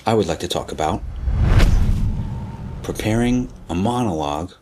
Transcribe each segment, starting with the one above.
I would like to talk about preparing a monologue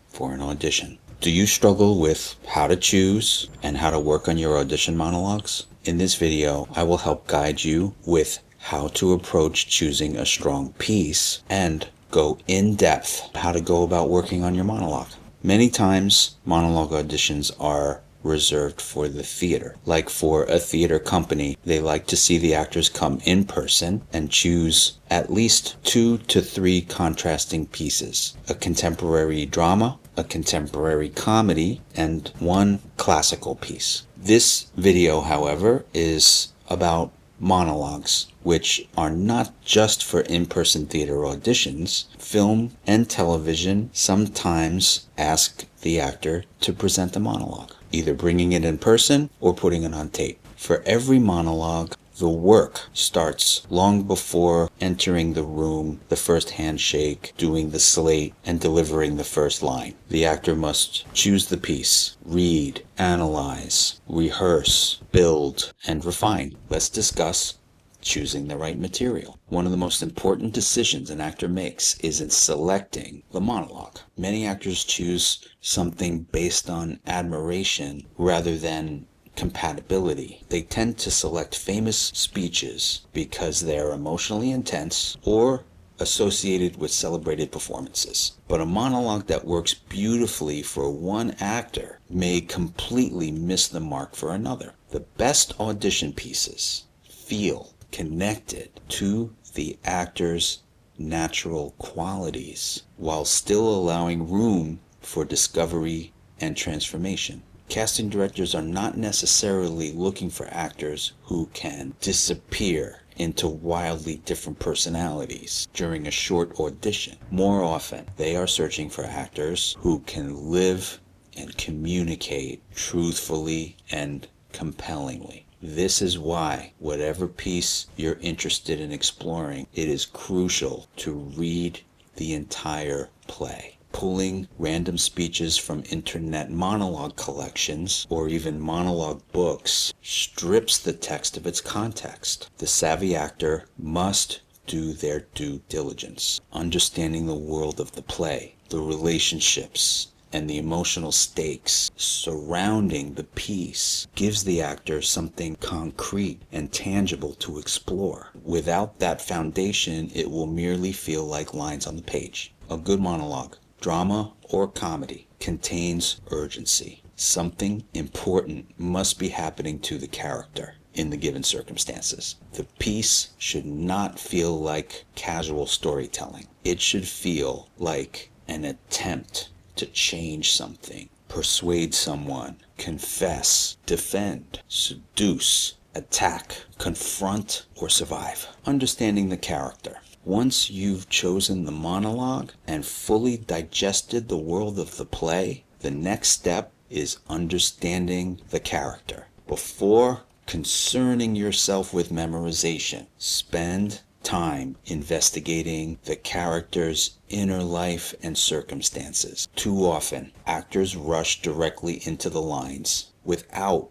for an audition. Do you struggle with how to choose and how to work on your audition monologues? In this video, I will help guide you with how to approach choosing a strong piece and go in depth how to go about working on your monologue. Many times, monologue auditions are reserved for the theater. Like for a theater company, they like to see the actors come in person and choose at least 2 to 3 contrasting pieces. A contemporary drama, a contemporary comedy, and one classical piece. This video, however, is about monologues, which are not just for in-person theater auditions. Film and television sometimes ask the actor to present a monologue, either bringing it in person or putting it on tape. For every monologue, the work starts long before entering the room, the first handshake, doing the slate, and delivering the first line. The actor must choose the piece, read, analyze, rehearse, build, and refine. Let's discuss choosing the right material. One of the most important decisions an actor makes is in selecting the monologue. Many actors choose something based on admiration rather than compatibility. They tend to select famous speeches because they are emotionally intense or associated with celebrated performances. But a monologue that works beautifully for one actor may completely miss the mark for another. The best audition pieces feel connected to the actor's natural qualities while still allowing room for discovery and transformation. Casting directors are not necessarily looking for actors who can disappear into wildly different personalities during a short audition. More often, they are searching for actors who can live and communicate truthfully and compellingly. This is why, whatever piece you're interested in exploring, it is crucial to read the entire play. Pulling random speeches from internet monologue collections or even monologue books strips the text of its context. The savvy actor must do their due diligence, understanding the world of the play, the relationships, and the emotional stakes surrounding the piece gives the actor something concrete and tangible to explore. Without that foundation, it will merely feel like lines on the page. A good monologue, drama or comedy, contains urgency. Something important must be happening to the character in the given circumstances. The piece should not feel like casual storytelling. It should feel like an attempt to change something, persuade someone, confess, defend, seduce, attack, confront, or survive. Understanding the character. Once you've chosen the monologue and fully digested the world of the play, the next step is understanding the character. Before concerning yourself with memorization, spend time investigating the character's inner life and circumstances. Too often, actors rush directly into the lines without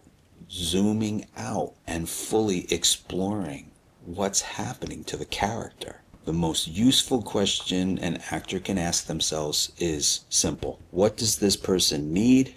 zooming out and fully exploring what's happening to the character. The most useful question an actor can ask themselves is simple. What does this person need,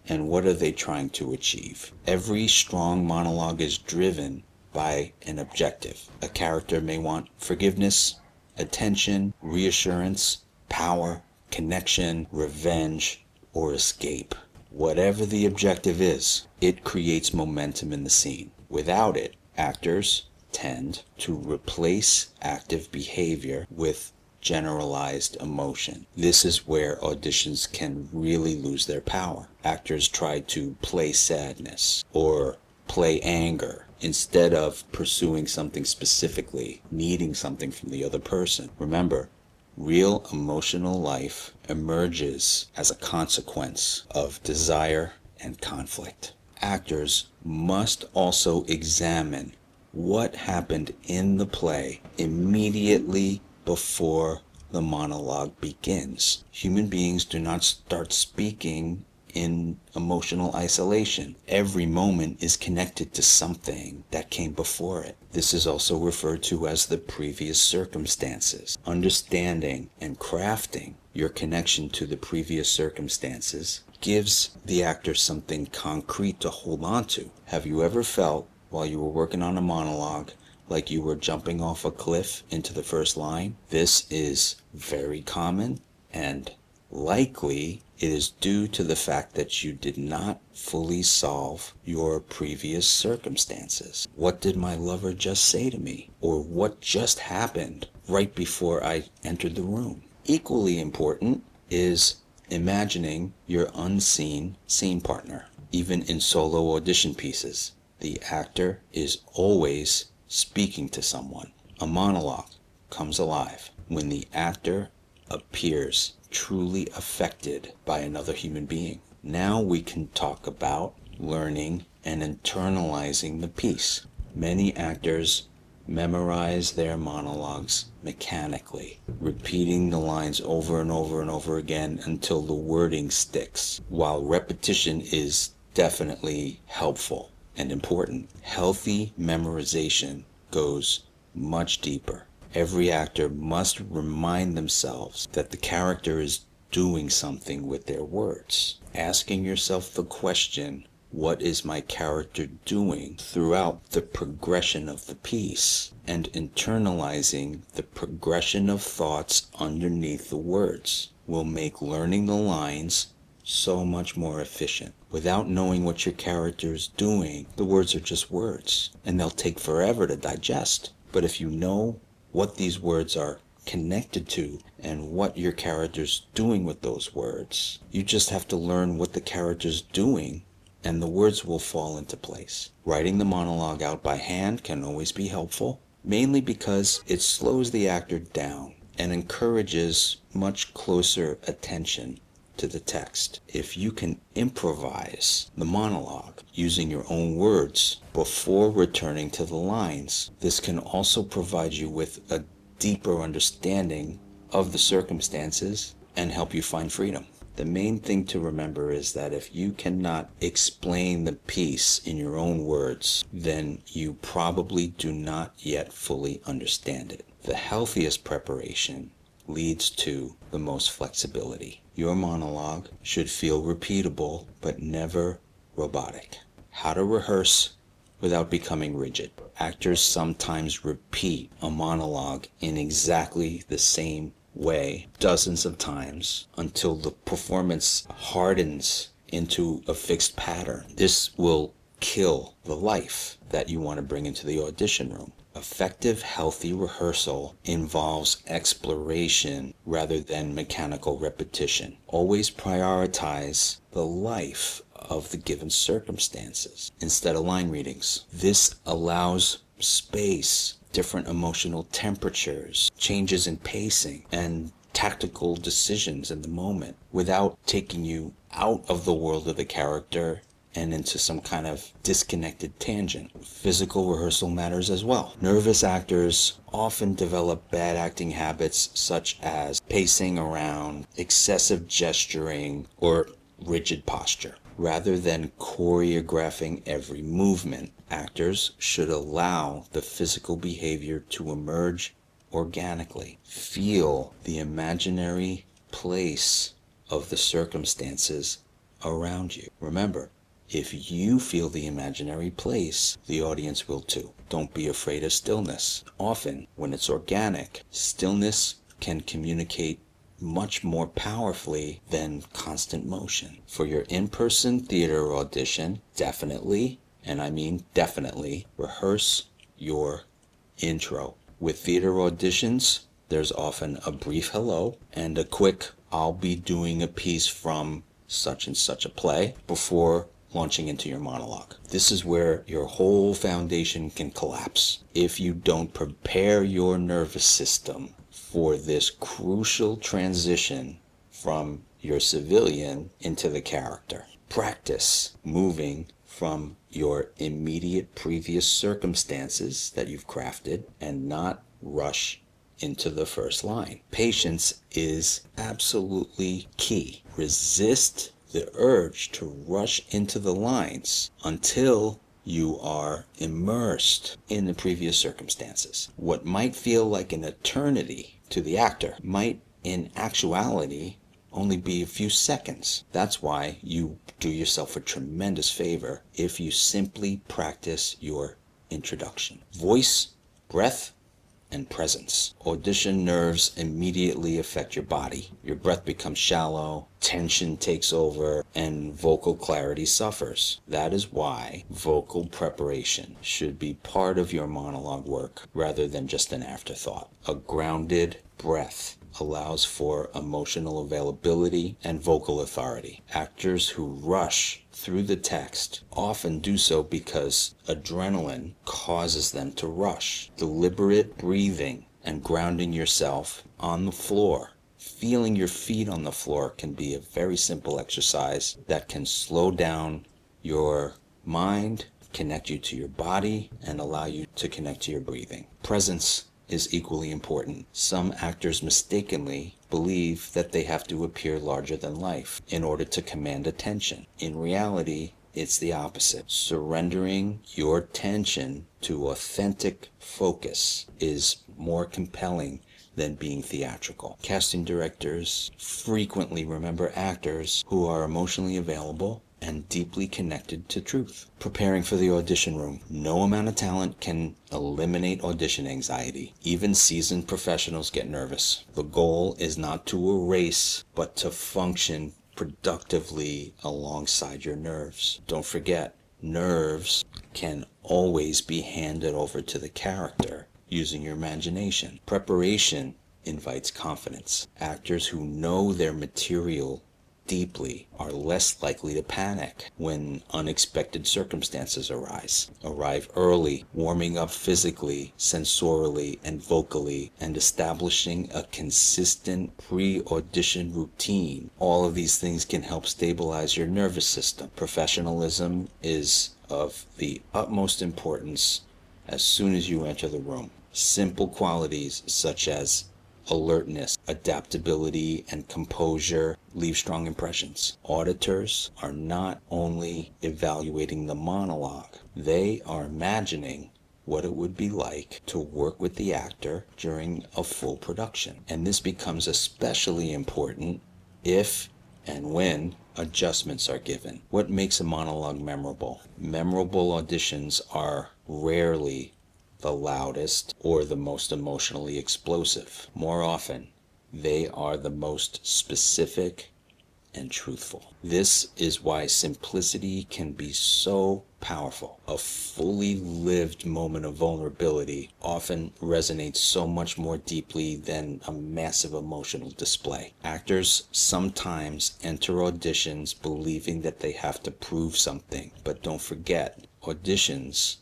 and what are they trying to achieve? Every strong monologue is driven by an objective. A character may want forgiveness, attention, reassurance, power, connection, revenge, or escape. Whatever the objective is, it creates momentum in the scene. Without it, actors tend to replace active behavior with generalized emotion. This is where auditions can really lose their power. Actors try to play sadness or play anger instead of pursuing something specifically, needing something from the other person. Remember, real emotional life emerges as a consequence of desire and conflict. Actors must also examine what happened in the play immediately before the monologue begins. Human beings do not start speaking in emotional isolation. Every moment is connected to something that came before it. This is also referred to as the previous circumstances. Understanding and crafting your connection to the previous circumstances gives the actor something concrete to hold on to. Have you ever felt, while you were working on a monologue, like you were jumping off a cliff into the first line? This is very common, and likely it is due to the fact that you did not fully solve your previous circumstances. What did my lover just say to me? Or what just happened right before I entered the room? Equally important is imagining your unseen scene partner. Even in solo audition pieces, the actor is always speaking to someone. A monologue comes alive when the actor appears truly affected by another human being. Now we can talk about learning and internalizing the piece. Many actors memorize their monologues mechanically, repeating the lines over and over and over again until the wording sticks. While repetition is definitely helpful and important, healthy memorization goes much deeper. Every actor must remind themselves that the character is doing something with their words. Asking yourself the question, what is my character doing, throughout the progression of the piece, and internalizing the progression of thoughts underneath the words will make learning the lines so much more efficient. Without knowing what your character is doing, the words are just words, and they'll take forever to digest. But if you know what these words are connected to and what your character's doing with those words, you just have to learn what the character's doing, and the words will fall into place. Writing the monologue out by hand can always be helpful, mainly because it slows the actor down and encourages much closer attention to the text. If you can improvise the monologue using your own words before returning to the lines, this can also provide you with a deeper understanding of the circumstances and help you find freedom. The main thing to remember is that if you cannot explain the piece in your own words, then you probably do not yet fully understand it. The healthiest preparation leads to the most flexibility. Your monologue should feel repeatable, but never robotic. How to rehearse without becoming rigid. Actors sometimes repeat a monologue in exactly the same way dozens of times until the performance hardens into a fixed pattern. This will kill the life that you want to bring into the audition room. Effective, healthy rehearsal involves exploration rather than mechanical repetition. Always prioritize the life of the given circumstances instead of line readings. This allows space, different emotional temperatures, changes in pacing, and tactical decisions in the moment without taking you out of the world of the character and into some kind of disconnected tangent. Physical rehearsal matters as well. Nervous actors often develop bad acting habits such as pacing around, excessive gesturing, or rigid posture. Rather than choreographing every movement, actors should allow the physical behavior to emerge organically. Feel the imaginary place of the circumstances around you. Remember, if you feel the imaginary place, the audience will too. Don't be afraid of stillness. Often, when it's organic, stillness can communicate much more powerfully than constant motion. For your in-person theater audition, definitely, and I mean definitely, rehearse your intro. With theater auditions, there's often a brief hello and a quick, I'll be doing a piece from such and such a play before launching into your monologue. This is where your whole foundation can collapse if you don't prepare your nervous system for this crucial transition from your civilian into the character. Practice moving from your immediate previous circumstances that you've crafted and not rush into the first line. Patience is absolutely key. Resist the urge to rush into the lines until you are immersed in the previous circumstances. What might feel like an eternity to the actor might, in actuality, only be a few seconds. That's why you do yourself a tremendous favor if you simply practice your introduction. Voice, breath, and presence. Audition nerves immediately affect your body. Your breath becomes shallow, tension takes over, and vocal clarity suffers. That is why vocal preparation should be part of your monologue work rather than just an afterthought. A grounded breath allows for emotional availability and vocal authority. Actors who rush through the text often do so because adrenaline causes them to rush. Deliberate breathing and grounding yourself on the floor, feeling your feet on the floor, can be a very simple exercise that can slow down your mind, connect you to your body, and allow you to connect to your breathing. Presence is equally important. Some actors mistakenly believe that they have to appear larger than life in order to command attention. In reality, it's the opposite. Surrendering your attention to authentic focus is more compelling than being theatrical. Casting directors frequently remember actors who are emotionally available and deeply connected to truth. Preparing for the audition room. No amount of talent can eliminate audition anxiety. Even seasoned professionals get nervous. The goal is not to erase, but to function productively alongside your nerves. Don't forget, nerves can always be handed over to the character using your imagination. Preparation invites confidence. Actors who know their material deeply are less likely to panic when unexpected circumstances arise. Arrive early, warming up physically, sensorially, and vocally, and establishing a consistent pre-audition routine. All of these things can help stabilize your nervous system. Professionalism is of the utmost importance as soon as you enter the room. Simple qualities such as alertness, adaptability, and composure leave strong impressions. Auditors are not only evaluating the monologue, they are imagining what it would be like to work with the actor during a full production. And this becomes especially important if and when adjustments are given. What makes a monologue memorable? Memorable auditions are rarely the loudest or the most emotionally explosive. More often, they are the most specific and truthful. This is why simplicity can be so powerful. A fully lived moment of vulnerability often resonates so much more deeply than a massive emotional display. Actors sometimes enter auditions believing that they have to prove something, but don't forget, auditions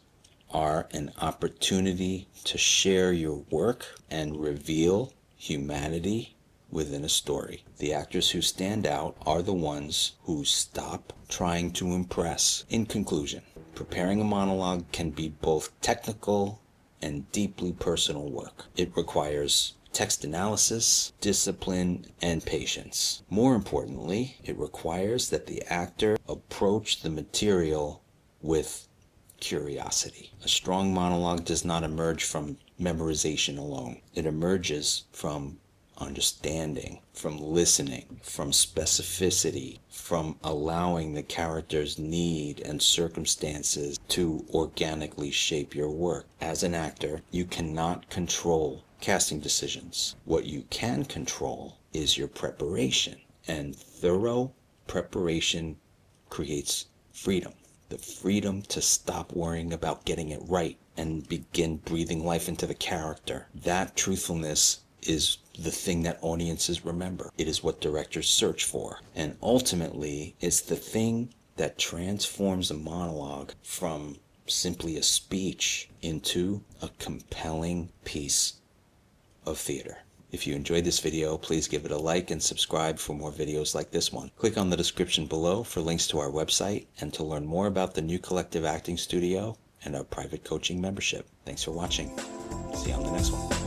are an opportunity to share your work and reveal humanity within a story. The actors who stand out are the ones who stop trying to impress. In conclusion, preparing a monologue can be both technical and deeply personal work. It requires text analysis, discipline, and patience. More importantly, it requires that the actor approach the material with curiosity. A strong monologue does not emerge from memorization alone. It emerges from understanding, from listening, from specificity, from allowing the character's need and circumstances to organically shape your work. As an actor, you cannot control casting decisions. What you can control is your preparation, and thorough preparation creates freedom. The freedom to stop worrying about getting it right and begin breathing life into the character. That truthfulness is the thing that audiences remember. It is what directors search for. And ultimately, it's the thing that transforms a monologue from simply a speech into a compelling piece of theater. If you enjoyed this video, please give it a like and subscribe for more videos like this one. Click on the description below for links to our website and to learn more about the new Collective Acting Studio and our private coaching membership. Thanks for watching. See you on the next one.